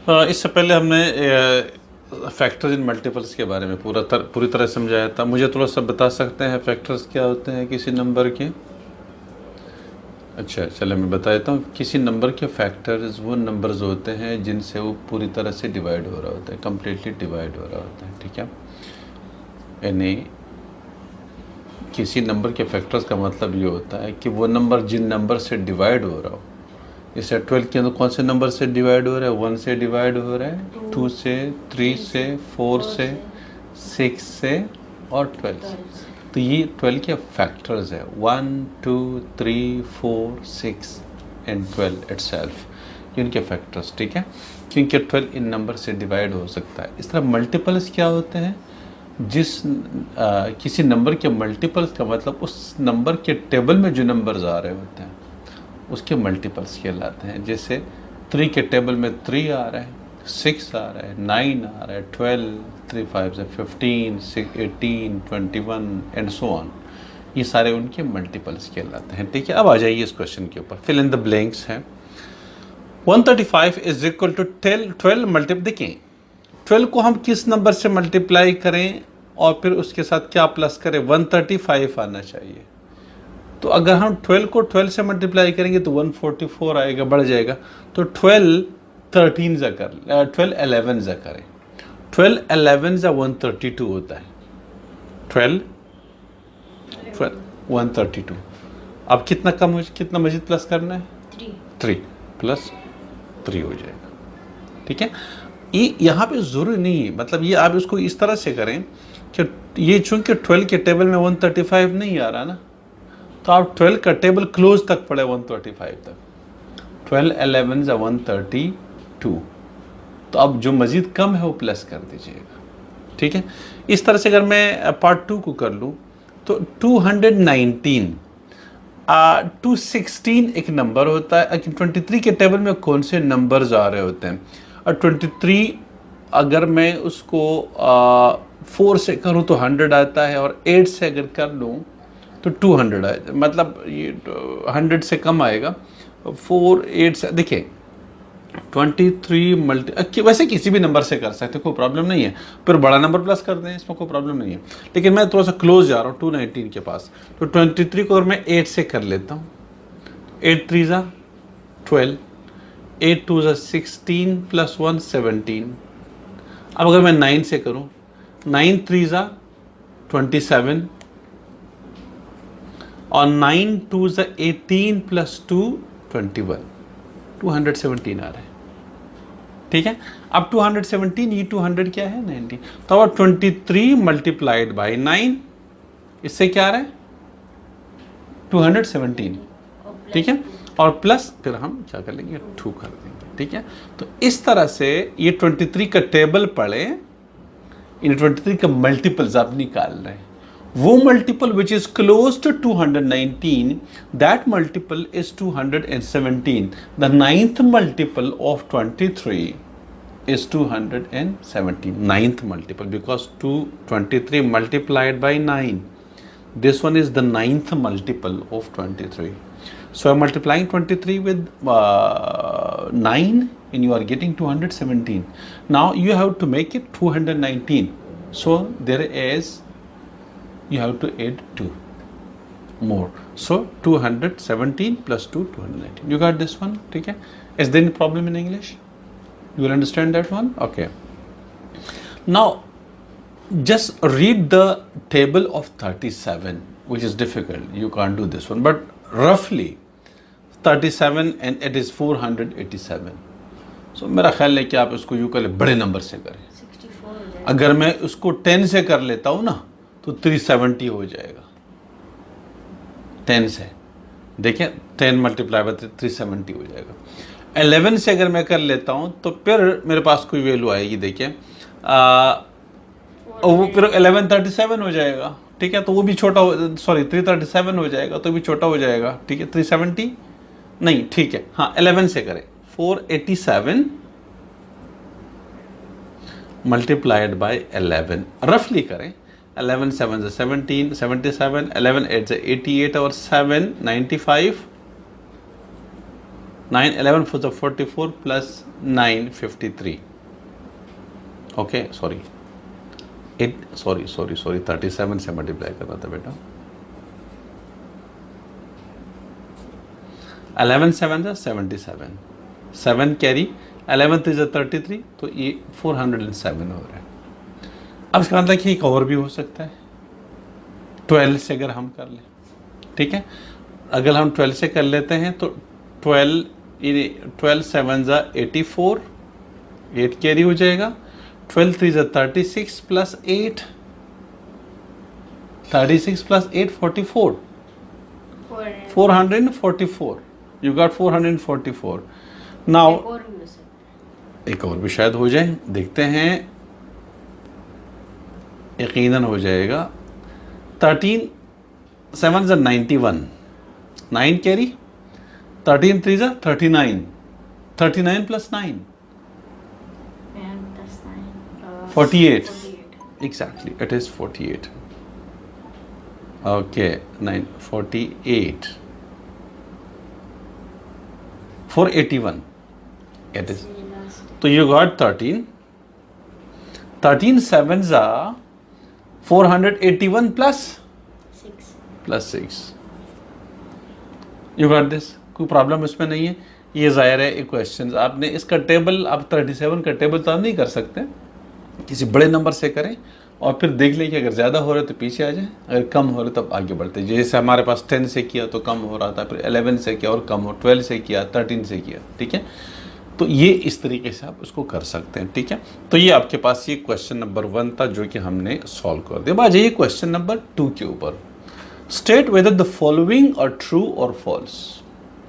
इससे पहले हमने फैक्टर्स इन मल्टीपल्स के बारे में पूरी तरह समझाया था। मुझे थोड़ा सा बता सकते हैं फैक्टर्स क्या होते हैं किसी नंबर के? अच्छा चलो मैं बता देता हूँ। किसी नंबर के फैक्टर्स वो नंबर्स होते हैं जिनसे वो पूरी तरह से डिवाइड हो रहा होता है, कम्प्लीटली डिवाइड हो रहा होता है, ठीक है। यानी किसी नंबर के फैक्टर्स का मतलब ये होता है कि वो नंबर जिन नंबर से डिवाइड हो रहा हो, जैसे 12 के अंदर कौन से नंबर से डिवाइड हो रहा है? 1 से डिवाइड हो रहा है, 2 से, 3 से, 4 से, 6 से और 12 से। तो ये 12 के फैक्टर्स है, 1 2 3 4 6 एंड 12 इटसेल्फ, ये उनके फैक्टर्स, ठीक है। क्योंकि 12 इन नंबर से डिवाइड हो सकता है। इस तरह मल्टीपल्स क्या होते हैं? किसी नंबर के मल्टीपल्स का मतलब उस नंबर के टेबल में जो नंबर्स आ रहे होते हैं उसके मल्टीपल्स कहलाते हैं। जैसे 3 के टेबल में 3 आ रहा है, 6 आ रहा है, 9 आ रहा है, 12, 3 5 से 15, 6 18 21 एंड सो ऑन, ये सारे उनके मल्टीपल्स कहलाते हैं, ठीक है। अब आ जाइए इस क्वेश्चन के ऊपर, फिल इन द ब्लैंक्स है। 135 इज इक्वल टू 12 मल्टीपल। देखिए 12 को हम किस नंबर से मल्टीप्लाई करें और फिर उसके साथ क्या प्लस करें? 135 आना चाहिए। तो अगर हम 12 को 12 से मल्टीप्लाई करेंगे तो 144 आएगा, बढ़ जाएगा। तो 12 13 जा कर 12 11 जा करें, 12 11 जा 132 होता है। 12 132। अब कितना मजीद प्लस करना है? 3 प्लस 3 हो जाएगा, ठीक है। ये यहाँ पे ज़रूरी नहीं है, मतलब ये आप इसको इस तरह से करें कि ये चूंकि 12 के टेबल में 135 नहीं आ रहा ना, तो आप 12 का टेबल क्लोज तक पड़े 135 तक। 12 11 या 132, तो अब जो मज़ीद कम है वो प्लस कर दीजिएगा, ठीक है। इस तरह से अगर मैं पार्ट 2 को कर लूँ तो 219 216 एक नंबर होता है। 23 के टेबल में कौन से नंबर्स आ रहे होते हैं? और 23 अगर मैं उसको 4 से करूँ तो 100 आता है, और 8 से अगर कर लूँ तो 200 आए, मतलब ये 100 से कम आएगा। 4 8 से देखिए 23 मल्टी वैसे किसी भी नंबर से कर सकते, कोई प्रॉब्लम नहीं है। फिर बड़ा नंबर प्लस कर दें, इसमें कोई प्रॉब्लम नहीं है। लेकिन मैं थोड़ा सा क्लोज जा रहा हूँ 219 के पास। तो 23 को अगर मैं 8 से कर लेता हूँ, 8 3 ज़ा 12, 8 2 ज़ा 16 प्लस 1 17। अब अगर मैं 9 से करूँ, 9 3 ज़ा 27 और 9 2 ज़ा 18 प्लस 2 21, 217 आ रहा है, ठीक है। अब 217, ये 200 क्या है 90। तो अब 23 मल्टीप्लाइड बाई 9, इससे क्या आ रहा है 217, ठीक है। और प्लस फिर हम क्या कर लेंगे 2 कर देंगे, ठीक है। तो इस तरह से ये 23 का टेबल पढ़े, इन 23 का मल्टीपल्स आप निकाल रहे हैं। वो multiple which is close to 219, that multiple is 217। The ninth multiple of 23 is 217, ninth multiple, because 23 multiplied by 9. This one is the ninth multiple of 23. So I'm multiplying 23 with 9 and you are getting 217. Now you have to make it 219. So there is, you have to add 2 more. So 217 plus 2, 219. You got this one? Okay. Is there any problem in English? You will understand that one? Okay. Now, just read the table of 37, which is difficult. You can't do this one. But roughly, 37 and it is 487. So, मेरा ख्याल है कि आप इसको यूँ करें, बड़े number से करें। 64 अगर मैं उसको 10 से कर लेता हूँ ना, तो 370 हो जाएगा 10 से। देखिए 10 मल्टीप्लाई बाय 370 हो जाएगा। 11 से अगर मैं कर लेता हूँ तो फिर मेरे पास कोई वैल्यू आएगी, देखिए वो फिर 1137 हो जाएगा, ठीक है। तो वो भी छोटा हो, सॉरी 337 हो जाएगा, तो भी छोटा हो जाएगा, ठीक है। 370 नहीं, ठीक है, हाँ 11 से करें। 487 मल्टीप्लाइड बाय 11, रफली करें। 11 7 से 17, 77, 11 8 से 88 और 7 95, 9 11 4 the 44 plus 9 53. ओके सॉरी 37 से मल्टीप्लाई कर रहा था बेटा. 11 7 जा 77, 7 कैरी, 11 3 जा 33, तो ये 407 हो रहा है. अब इसका मतलब कि एक और भी हो सकता है 12 से अगर हम कर लें. ठीक है, अगर हम 12 से कर लेते हैं तो 12 7 जा 84, 8 कैरी हो जाएगा. 12 3 जा 36 plus 8, 36 plus 8 44, 444. You got 444. Now एक और भी शायद हो जाए, देखते हैं. यकीनन हो जाएगा. 13 7 जा 91, 9 कैरी. 13 3 जा 39, 39 plus 9 48. Exactly, it is 48. Okay, 9 48. 481. It is. So you got 13. 13 sevens are 481 plus 6. You got this. कोई प्रॉब्लम इसमें नहीं है. ये जाहिर है एक क्वेश्चन आपने इसका टेबल, आप 37 का टेबल तो आप नहीं कर सकते, किसी बड़े नंबर से करें और फिर देख लें कि अगर ज़्यादा हो रहा है तो पीछे आ जाए, अगर कम हो रहा है तब आगे बढ़ते हैं. जैसे हमारे पास 10 से किया तो कम हो रहा था, फिर 11 से किया और कम हो, 12 से किया, 13 से किया. ठीक है, तो ये इस तरीके से आप उसको कर सकते हैं. ठीक है, तो ये आपके पास ये क्वेश्चन नंबर 1 था जो कि हमने सॉल्व कर दिया. अब आ जाइए क्वेश्चन नंबर 2 के ऊपर. स्टेट वेदर द फॉलोइंग और ट्रू और फॉल्स.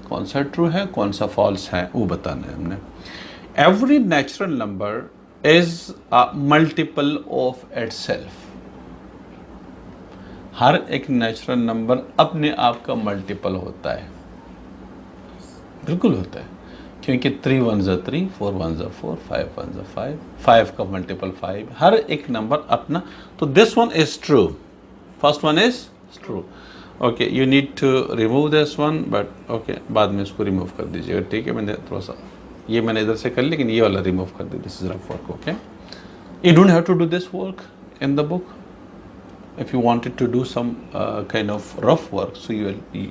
कौन सा ट्रू है कौन सा फॉल्स है वो बताना है हमने. Every natural number is a multiple of itself. हर एक नेचुरल नंबर अपने आप का मल्टीपल होता है. बिल्कुल होता है, क्योंकि 3 1 जा 3, 4 1 जा 4, 5 1 जा 5, 5 का मल्टीपल 5. हर एक नंबर अपना. तो this one is true. First one is true. Okay, you need to remove this one, but okay बाद में इसको रिमूव कर दीजिएगा. ठीक है, मैंने थोड़ा सा ये मैंने इधर से कर लिया, लेकिन ये वाला रिमूव कर दे. This is rough work. Okay, you don't have to do this work in the book. If you wanted to do some kind of rough work, so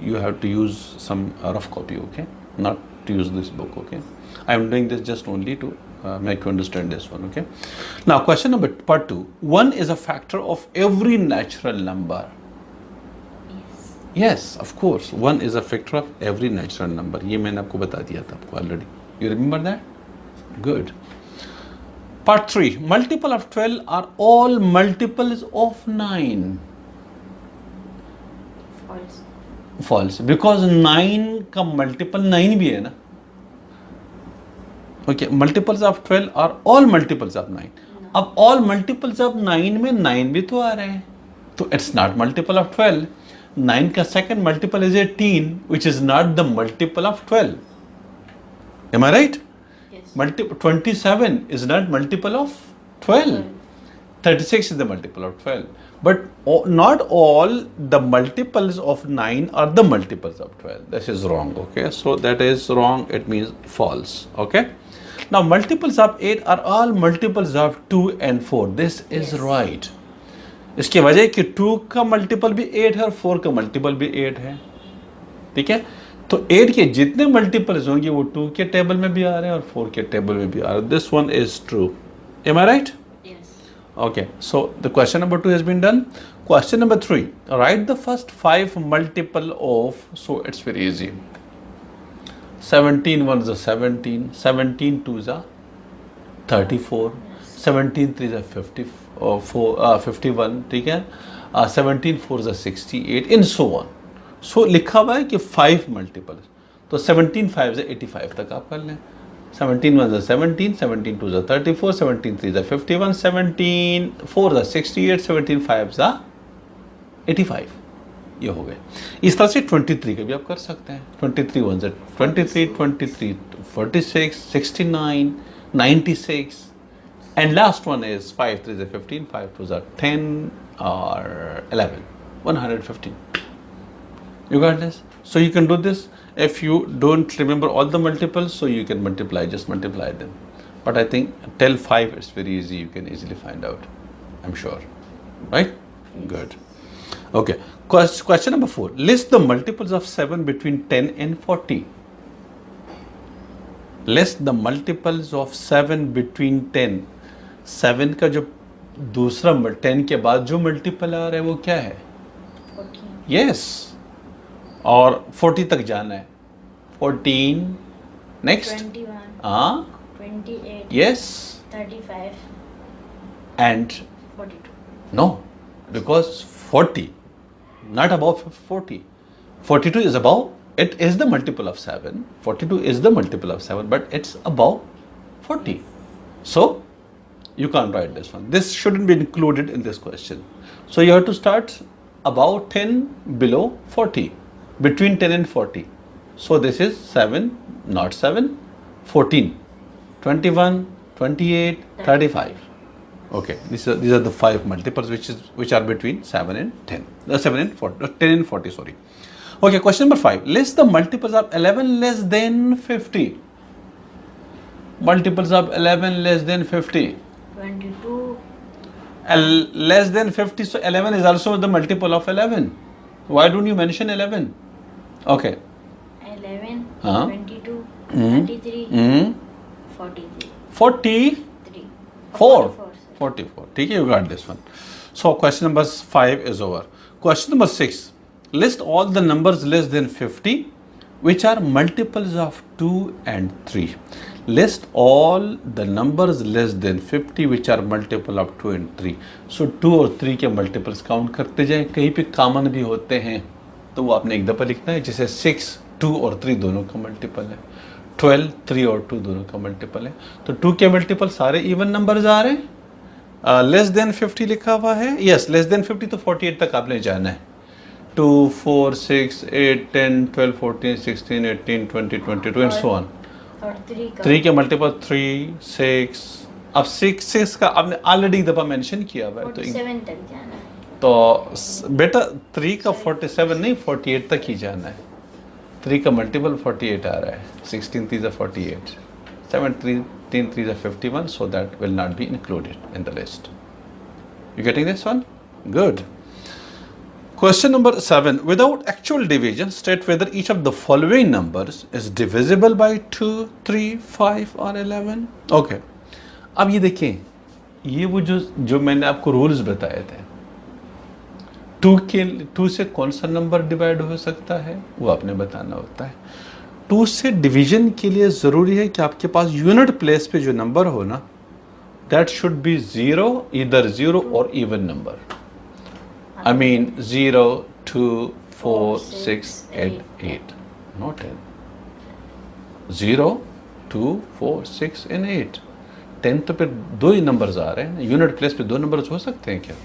you have to use some rough copy. Okay, not to use this book. Okay, I am doing this just only to make you understand this one. Okay, now question number part 2. 1 is a factor of every natural number. Yes, of course, 1 is a factor of every natural number. ये मैंने आपको बता दिया था आपको already. You remember that? Good. Part 3. Multiple of 12 are all multiples of 9. False. False. Because 9 का multiple 9 भी है ना. Okay. Multiples of 12 are all multiples of 9. अब all multiples of 9 में 9 भी तो आ रहे हैं. तो it's not multiple of 12. 9 का second multiple is 18, which is not the multiple of 12. Am I right? Yes. 27 is not multiple of 12. 36 is the multiple of 12. But not all the multiples of 9 are the multiples of 12. This is wrong. Okay, so that is wrong. It means false. Okay. Now multiples of 8 are all multiples of 2 and 4. This is right. इसकी वजह कि 2 का multiple भी 8 है और 4 का multiple भी 8 है. ठीक है, तो 8 के जितने मल्टीपल्स होंगे वो 2 के टेबल में भी आ रहे हैं और 4 के टेबल में भी आ रहे हैं. This one is true. Am I right? Yes. Okay, so the question number 2 has been done. Question number 3. Write the first 5 multiple of, so it's very easy. 17 1 is 17, 17 2 is 34, 17 3 is 51. ठीक है, 17 4 is 68 and so on. So लिखा हुआ है कि 5 multiples. तो 17 5 से 85 तक आप कर लें. 17 1 is 17, 17 2 is 34, 17 3 is 51, 17 4 is 68, 17 5 is 85. ये हो गए. इस तरह से 23 का भी आप कर सकते हैं. 23 1 is 23, 23 46, 69, 96 and last one is 5 3 is 15, 5 2 is 10 or 11, 115. You got this? So you can do this. If you don't remember all the multiples, so you can just multiply them. But I think till 5 it's very easy, you can easily find out, I'm sure. Right? Good. Okay. Question number 4. List the multiples of 7 between 10 and 40. List the multiples of 7 between 10. 7 का जो दूसरा 10 के बाद जो multiple आ रहा है वो क्या है? 14. Yes. और 40 तक जाना है. 14. Next. 21. 28. Yes. 35. And 42. no, because 40, not above 40. 42 is above. It is the multiple of 7. 42 is the multiple of 7, but it's above 40. So you can't write this one. This shouldn't be included in this question. So you have to start above 10, below 40, between 10 and 40. So this is 7, not 7, 14, 21, 28, 35. Okay, these are the 5 multiples which are between 7 and 10. 7 and 40, 10 and 40, sorry. Okay, question number 5. List the multiples of 11 less than 50. Multiples of 11 less than 50. 22. Less than 50, so 11 is also the multiple of 11. Why don't you mention 11? Okay. 11. Huh? 22. Hmm. 33. 43. 43. 44. 44. ठीक है, you got this one. So question number 5 is over. Question number 6. List all the numbers less than 50 which are multiples of 2 and 3. List all the numbers less than 50 which are multiple of 2 and 3. So 2 और 3 के multiples count करते जाएं. कहीं पे common भी होते हैं तो वो आपने एक दफ़ा लिखना है. जैसे 6 2 और 3 दोनों का multiple है. 12 3 और 2 दोनों का multiple है. तो 2 के multiple सारे even numbers आ रहे हैं. लेस देन 50 लिखा हुआ है. यस, लेस देन 50 तो 48 तक आपने जाना है. 2 4 6 8 10 12 14 16 18 20 22 एंड सो ऑन. और 3 के मल्टीपल 3 6. अब 6 का आपने ऑलरेडी एक दफ़ा मेंशन किया हुआ है 47 तक जाना है. तो बेटा 3 का 47 नहीं 48 तक ही जाना है. 3 का मल्टीपल 48 आ रहा है. 16 3 48. 7 3 3 51, so that will not be included in the list. You getting this one? Good. Question number 7. Without actual division, state whether each of the following numbers is divisible by 2, 3, 5 or 11. Okay. अब ये देखें, ये वो जो मैंने आपको rules बताए थे. 2 से कौन सा नंबर डिवाइड हो सकता है वो आपने बताना होता है. 2 से डिवीजन के लिए ज़रूरी है कि आपके पास यूनिट प्लेस पे जो नंबर हो ना, दैट शुड बी 0, ईदर 0 और even number. I mean 0, 2, 4, 6, 8, not 10. 0, 2, 4, 6 and 8. 10 तो फिर 2 ही नंबर्स आ रहे हैं. यूनिट प्लेस पे 2 नंबर्स हो सकते हैं क्या?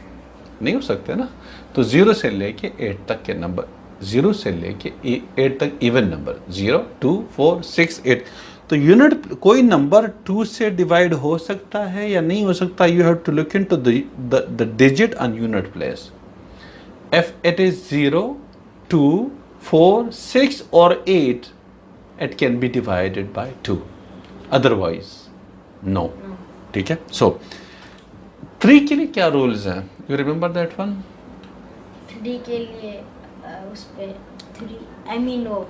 नहीं हो सकते ना. तो 0 से लेके 8 तक के नंबर, 0 से लेके 8 तक इवन नंबर 0, 2, 4, 6, 8. तो यूनिट कोई नंबर 2 से डिवाइड हो सकता है या नहीं हो सकता. You have to look into the digit on unit place. If it is 0, 2, 4, 6 or 8, it can be divided by 2. Otherwise, no. ठीक है. So 3 के लिए क्या rules हैं? You remember that one? 3 के लिए उस पे 3 I mean वो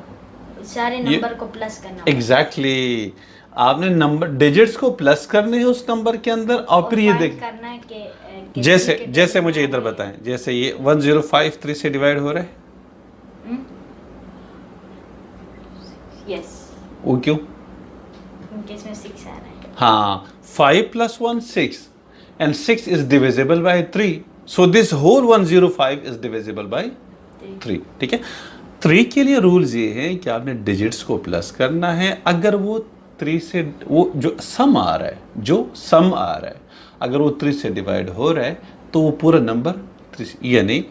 सारे नंबर को प्लस करना. Exactly. आपने नंबर डिजिट्स को प्लस करने हैं उस नंबर के अंदर और फिर ये देख करना है कि जैसे मुझे इधर बताएं. जैसे ये 105 3 से डिवाइड हो रहा है. यस. वो क्यों? क्योंकि इसमें 6 आ रहा है. हाँ, 5 plus 1 6 and 6 is divisible by 3. So this whole 105 is divisible by 3. ठीक है. 3 के लिए रूल्स ये है कि आपने डिजिट्स को प्लस करना है. अगर वो 3 से वो जो सम आ रहा है अगर वो 3 से डिवाइड हो रहा है तो वो पूरा नंबर 3, यानी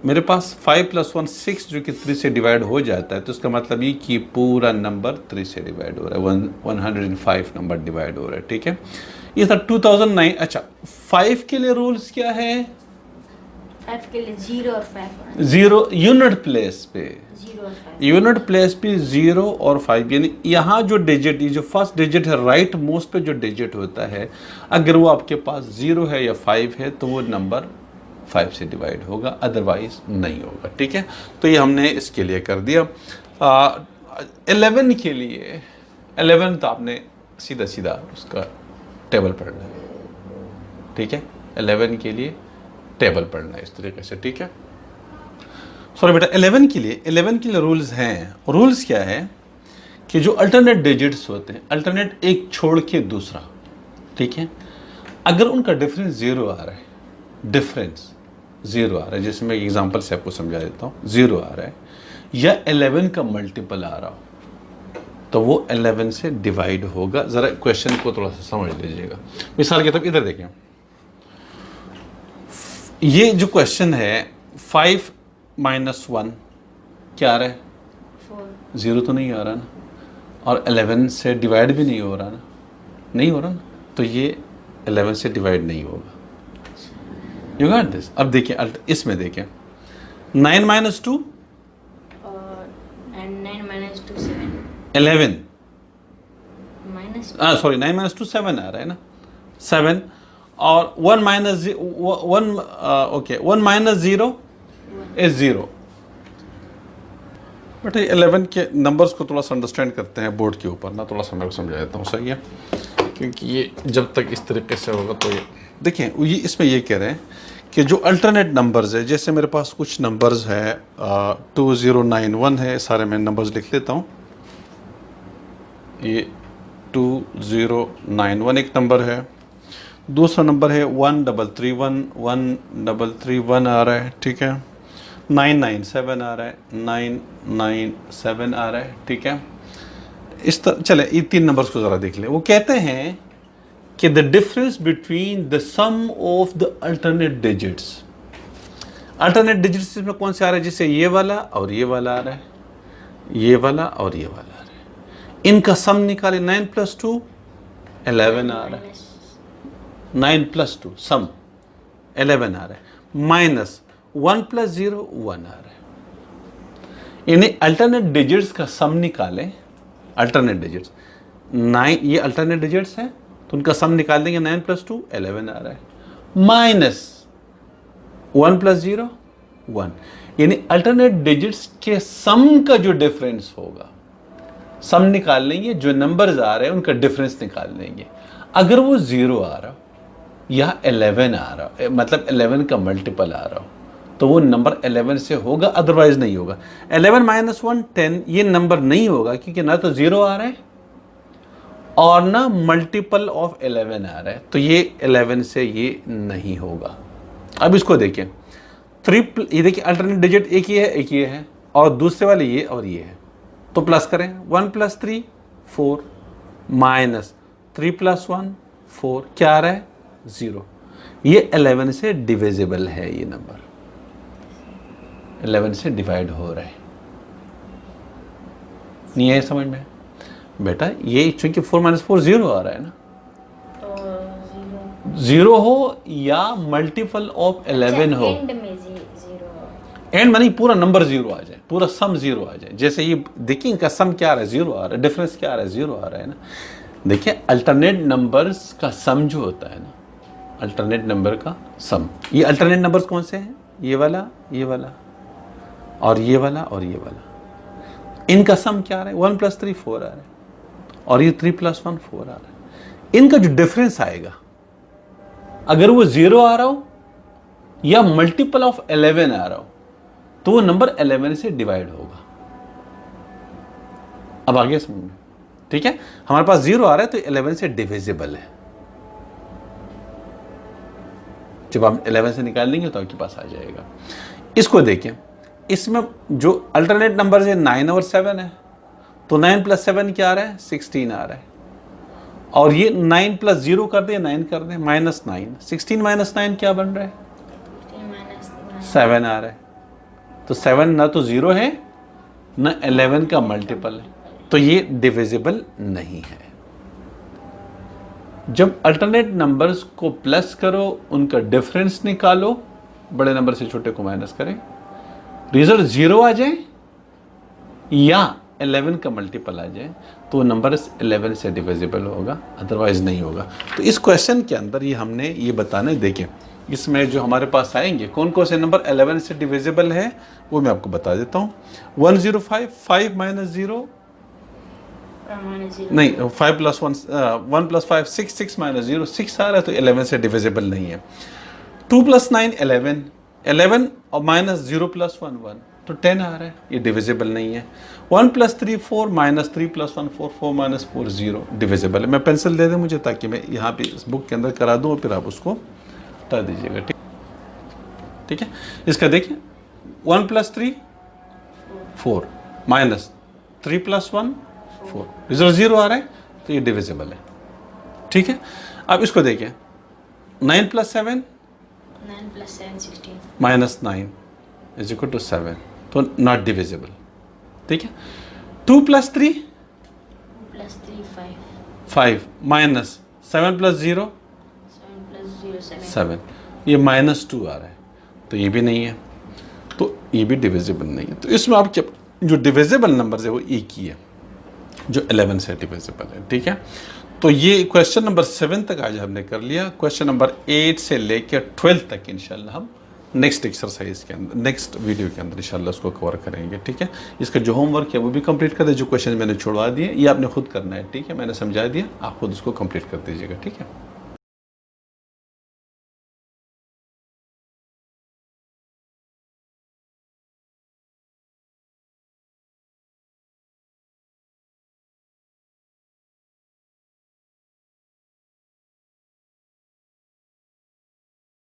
मेरे पास 5 + 1 6 जो कि 3 से डिवाइड हो जाता है तो उसका मतलब ये कि पूरा नंबर 3 से डिवाइड हो रहा है. 105 नंबर डिवाइड हो रहा है. ठीक है. ये था 2009. अच्छा, 5 के लिए रूल्स क्या है? 5 के लिए 0 और 5 होना 0 यूनिट प्लेस पे, 0 और 5 यूनिट प्लेस पे 0 और 5, यानी यहाँ जो डिजिट, ये जो फर्स्ट डिजिट है राइट मोस्ट पे जो डिजिट होता है, अगर वो आपके पास 0 है या 5 है तो वो नंबर 5 से डिवाइड होगा, अदरवाइज नहीं होगा। ठीक है, तो ये हमने इसके लिए कर दिया। 11 के लिए, 11 तो आपने सीधा सीधा उसका टेबल पढ़ना है। ठीक है, 11 के लिए टेबल पढ़ना है इस तरीके से। ठीक है, सॉरी बेटा, 11 के लिए रूल्स हैं। रूल्स क्या है कि जो अल्टरनेट डिजिट्स होते हैं, अल्टरनेट एक छोड़ के दूसरा, ठीक है, अगर उनका डिफरेंस 0 आ रहा है, डिफरेंस 0 आ रहा है, जैसे मैं एग्जांपल से आपको समझा देता हूँ, 0 आ रहा है या 11 का मल्टीपल आ रहा हो, तो वो 11 से डिवाइड होगा। ज़रा क्वेश्चन को थोड़ा सा समझ लीजिएगा। मिसाल के तौर पर इधर देखें, ये जो क्वेश्चन है 5 - 1 क्या आ रहा है, 4 0 तो नहीं आ रहा ना, और 11 से डिवाइड भी नहीं हो रहा ना, नहीं हो रहा ना, तो ये 11 से डिवाइड नहीं होगा। You got this. अब देखिए इसमें देखें, 9 - 2 और एंड 9 - 2 7 11, माइनस सॉरी 9 - 2 7 आ रहा है ना, 7, और 1 ओके 1 - 0 इज 0। बट 11 के नंबर्स को थोड़ा सा अंडरस्टैंड करते हैं बोर्ड के ऊपर ना, थोड़ा सा मैं समझा देता हूँ, सही है, क्योंकि ये जब तक इस तरीके से होगा तो ये देखें, ये इसमें ये कह रहे हैं कि जो अल्टरनेट नंबर्स है, जैसे मेरे पास कुछ नंबर्स है 2091 है, सारे मैं नंबर्स लिख लेता हूँ। ये 2091 एक नंबर है, दूसरा नंबर है 1331 आ रहा है, ठीक है, 997 आ रहा है, 997 आ रहा है, ठीक है। इस तरह चले, ये 3 नंबर्स को ज़रा देख लें। वो कहते हैं कि the difference between the sum of the alternate digits, alternate digits में कौन से आ रहे हैं, जैसे ये वाला और ये वाला आ रहा है, ये वाला और ये वाला आ रहा है, इनका सम निकाले, 9 + 2 11 आ रहा है, 9 + 2 सम 11 आ रहा है, माइनस 1 + 0 1 आ रहा है। यानी अल्टरनेट डिजिट्स का सम निकालें, अल्टरनेट डिजिट्स 9, ये अल्टरनेट डिजिट्स हैं तो उनका सम निकाल देंगे, 9 + 2 11 आ रहा है, माइनस 1 + 0 1, यानी अल्टरनेट डिजिट्स के सम का जो डिफरेंस होगा, सम निकाल लेंगे, जो नंबर्स आ रहे हैं उनका डिफरेंस निकाल लेंगे। अगर वो 0 आ रहा हो या 11 आ रहा हो, मतलब 11 का मल्टीपल आ रहा हो, तो वो नंबर 11 से होगा, अदरवाइज नहीं होगा। 11 - 1 10, ये नंबर नहीं होगा, क्योंकि ना तो 0 आ रहा है और ना मल्टीपल ऑफ 11 आ रहा है, तो ये 11 से ये नहीं होगा। अब इसको देखिए, ये देखिए अल्टरनेट डिजिट एक ही है, एक ये है, और दूसरे वाले ये और ये है, तो प्लस करें, 1 + 3 4, माइनस 3 + 1 4, क्या आ रहा है 0। ये 11 से डिविजिबल है, ये नंबर 11 से डिवाइड हो रहा है। नहीं है समझ में बेटा, ये चूंकि 4 - 4 0 आ रहा है ना, और 0 हो या मल्टीपल ऑफ 11 हो, एंड में 0 एंड मानी पूरा नंबर 0 आ जाए, पूरा सम 0 आ जाए। जैसे ये देखिए, इनका सम क्या आ रहा है 0 आ रहा है, डिफरेंस क्या आ रहा है 0 आ रहा है ना। देखिए अल्टरनेट नंबर्स का सम जो होता है ना, अल्टरनेट नंबर का सम, ये अल्टरनेट नंबर्स कौन से हैं, ये वाला, ये वाला और ये वाला और ये वाला, इनका सम क्या आ रहा है 1 + 3 4 आ रहा है, और ये 3 + 1 4 आ रहा है। इनका जो डिफरेंस आएगा, अगर वो 0 आ रहा हो या मल्टीपल ऑफ 11 आ रहा हो, तो वो नंबर 11 से डिवाइड होगा। अब आगे समझ में, ठीक है, हमारे पास 0 आ रहा है तो 11 से डिविजिबल है। जब आप 11 से निकाल लेंगे तो आपके पास आ जाएगा। इसको देखिए, इसमें जो अल्टरनेट नंबर है 9 और 7 है, तो 9 + 7 क्या आ रहा है 16 आ रहा है, और ये 9 + 0 कर दें, 9 कर दें, -9, 16 - 9 क्या बन रहा है 7 आ रहा है। तो 7 ना तो 0 है ना 11 का मल्टीपल है, तो ये डिविजिबल नहीं है। जब अल्टरनेट नंबर्स को प्लस करो, उनका डिफरेंस निकालो, बड़े नंबर से छोटे को माइनस करें, रिजल्ट 0 आ जाए या 11 का मल्टीपल आ जाए तो नंबर 11 से डिविजिबल होगा, अदरवाइज नहीं होगा। तो इस क्वेश्चन के अंदर ये हमने ये बताना है। देखिए इसमें जो हमारे पास आएंगे कौन कौन से नंबर 11 से डिविजिबल है वो मैं आपको बता देता हूँ। 105, 5 माइनस 0 नहीं, 5 प्लस 1, 1 प्लस 5 6, 6 माइनस 0 6 आ रहा है तो 11 से डिविजिबल नहीं है। 2 प्लस 9 11, 11 और माइनस 0 प्लस 1 1 तो 10 आ रहा है, ये डिविजिबल नहीं है। 1 plus 3 4 minus 3 plus 1 4 4 minus 4 0 divisible है। मैं पेंसिल दे दें मुझे ताकि मैं यहाँ पे इस बुक के अंदर करा दूँ और फिर आप उसको हटा दीजिएगा। ठीक है, इसका देखिए 1 प्लस 3 4 माइनस 3 प्लस 1 4, रिजल्ट 0 आ रहा है तो ये डिविजिबल है। ठीक है, अब इसको देखिए 9 plus 7 16 minus 9 is equal to 7 तो नॉट डिविजिबल। ठीक है, 2 प्लस 3 5 माइनस 7 प्लस 0 7 ये माइनस 2 आ रहा है तो ये भी नहीं है, तो ये भी डिविजिबल नहीं है। तो इसमें आप जो डिविजिबल नंबर है वो एक ही है जो 11 से डिविजिबल है। ठीक है, तो ये क्वेश्चन नंबर 7 तक आज हमने कर लिया। क्वेश्चन नंबर 8 से लेकर 12 तक इंशाल्लाह हम नेक्स्ट एक्सरसाइज के अंदर, नेक्स्ट वीडियो के अंदर इंशाल्लाह उसको कवर करेंगे। ठीक है, इसका जो होमवर्क है वो भी कंप्लीट कर दे, जो क्वेश्चन मैंने छुड़वा दिए ये आपने खुद करना है। ठीक है, मैंने समझा दिया, आप खुद उसको कंप्लीट कर दीजिएगा। ठीक है।